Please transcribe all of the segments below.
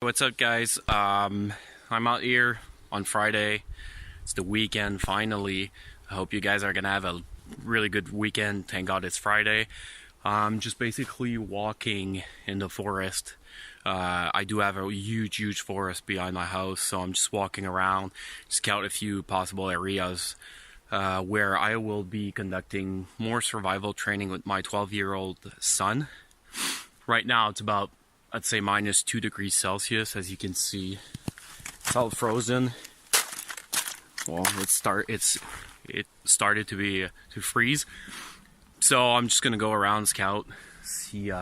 What's up, guys? I'm out here on Friday. It's the weekend finally. I hope you guys are gonna have a really good weekend. Thank God it's Friday. I'm just basically walking in the forest. I do have a huge forest behind my house, so I'm just walking around, scout a few possible areas where I will be conducting more survival training with my 12-year-old son. Right now it's about, I'd say, minus 2 degrees Celsius. As you can see, it's all frozen. Well, it started to freeze. So I'm just gonna go around, scout, see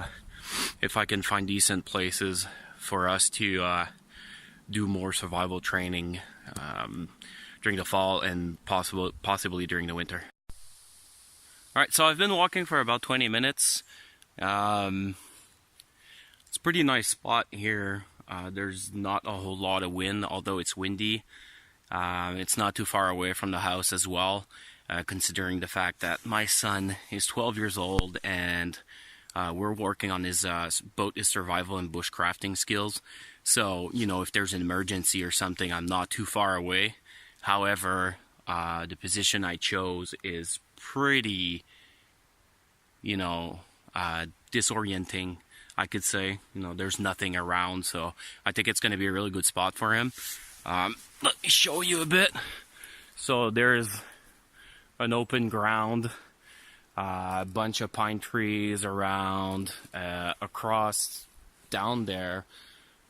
if I can find decent places for us to do more survival training during the fall and possibly during the winter. All right, so I've been walking for about 20 minutes. It's a pretty nice spot here. There's not a whole lot of wind, although it's windy. It's not too far away from the house as well, considering the fact that my son is 12 years old and we're working on his boat survival and bushcrafting skills. So, you know, if there's an emergency or something, I'm not too far away. However, the position I chose is pretty, disorienting, I could say. There's nothing around, so I think it's going to be a really good spot for him. Let me show you a bit. So there's an open ground, a bunch of pine trees around, across down there.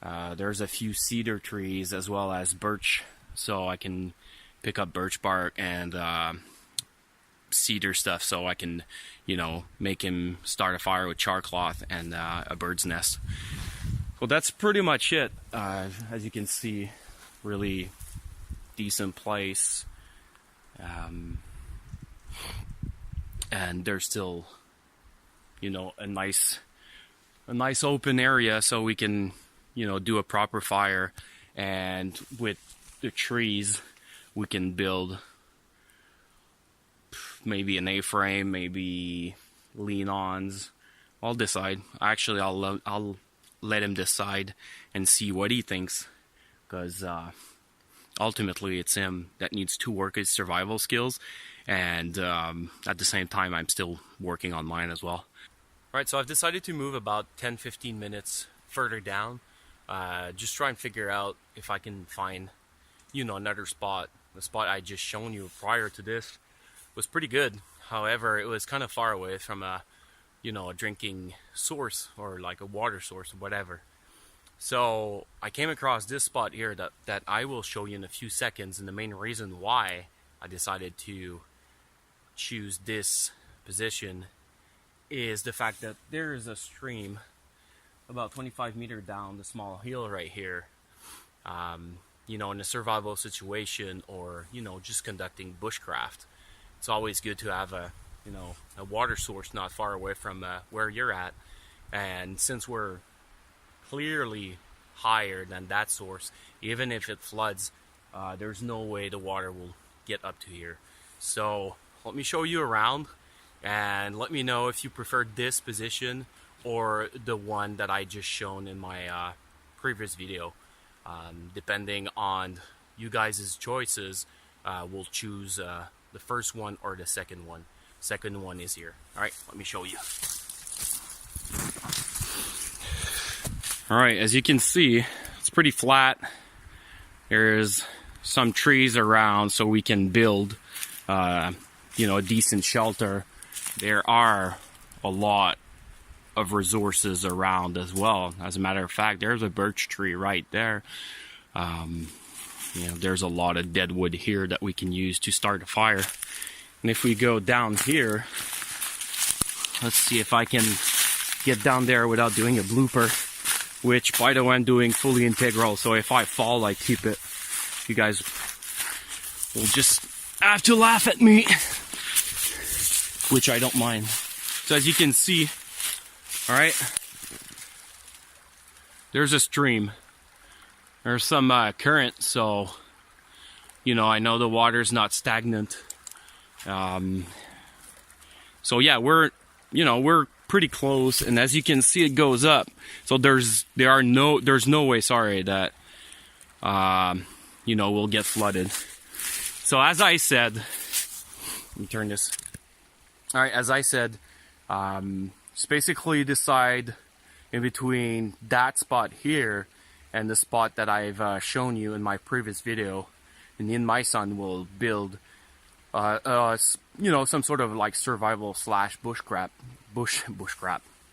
There's a few cedar trees as well as birch, so I can pick up birch bark and cedar stuff, so I can, make him start a fire with char cloth and a bird's nest. Well, that's pretty much it. As you can see, really decent place, and there's still, a nice open area, so we can, do a proper fire, and with the trees, we can build maybe an A-frame, maybe lean-ons. I'll decide. Actually, I'll let him decide and see what he thinks, because ultimately it's him that needs to work his survival skills, and at the same time I'm still working on mine as well. Alright, so I've decided to move about 10-15 minutes further down, just try and figure out if I can find another spot. The spot I just shown you prior to this was pretty good. However, it was kind of far away from a drinking source, or like a water source or whatever. So I came across this spot here that I will show you in a few seconds, and the main reason why I decided to choose this position is the fact that there is a stream about 25 meters down the small hill right here. In a survival situation, or just conducting bushcraft, it's always good to have a water source not far away from where you're at. And since we're clearly higher than that source, even if it floods, there's no way the water will get up to here. So let me show you around, and let me know if you prefer this position or the one that I just shown in my previous video. Depending on you guys' choices, we'll choose the first one or the second one. Second one is here. Alright, let me show you. Alright, as you can see, it's pretty flat. There's some trees around, so we can build a decent shelter. There are a lot of resources around as well. As a matter of fact, there's a birch tree right there. There's a lot of dead wood here that we can use to start a fire. And if we go down here, let's see if I can get down there without doing a blooper, which, by the way, I'm doing fully integral, so if I fall, I keep it. You guys will just have to laugh at me, which I don't mind. So as you can see, alright, there's a stream. There's some current, so I know the water's not stagnant. So yeah, we're pretty close, and as you can see, it goes up. So there's no way, sorry, that you know, we'll get flooded. So as I said, let me turn this. All right, as I said, just basically decide in between that spot here and the spot that I've shown you in my previous video, and me and my son will build you know, some sort of like survival slash bushcraft,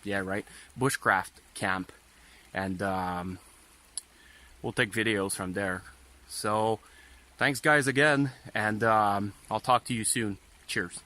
yeah, right, bushcraft camp, and we'll take videos from there. So thanks guys again, and I'll talk to you soon. Cheers.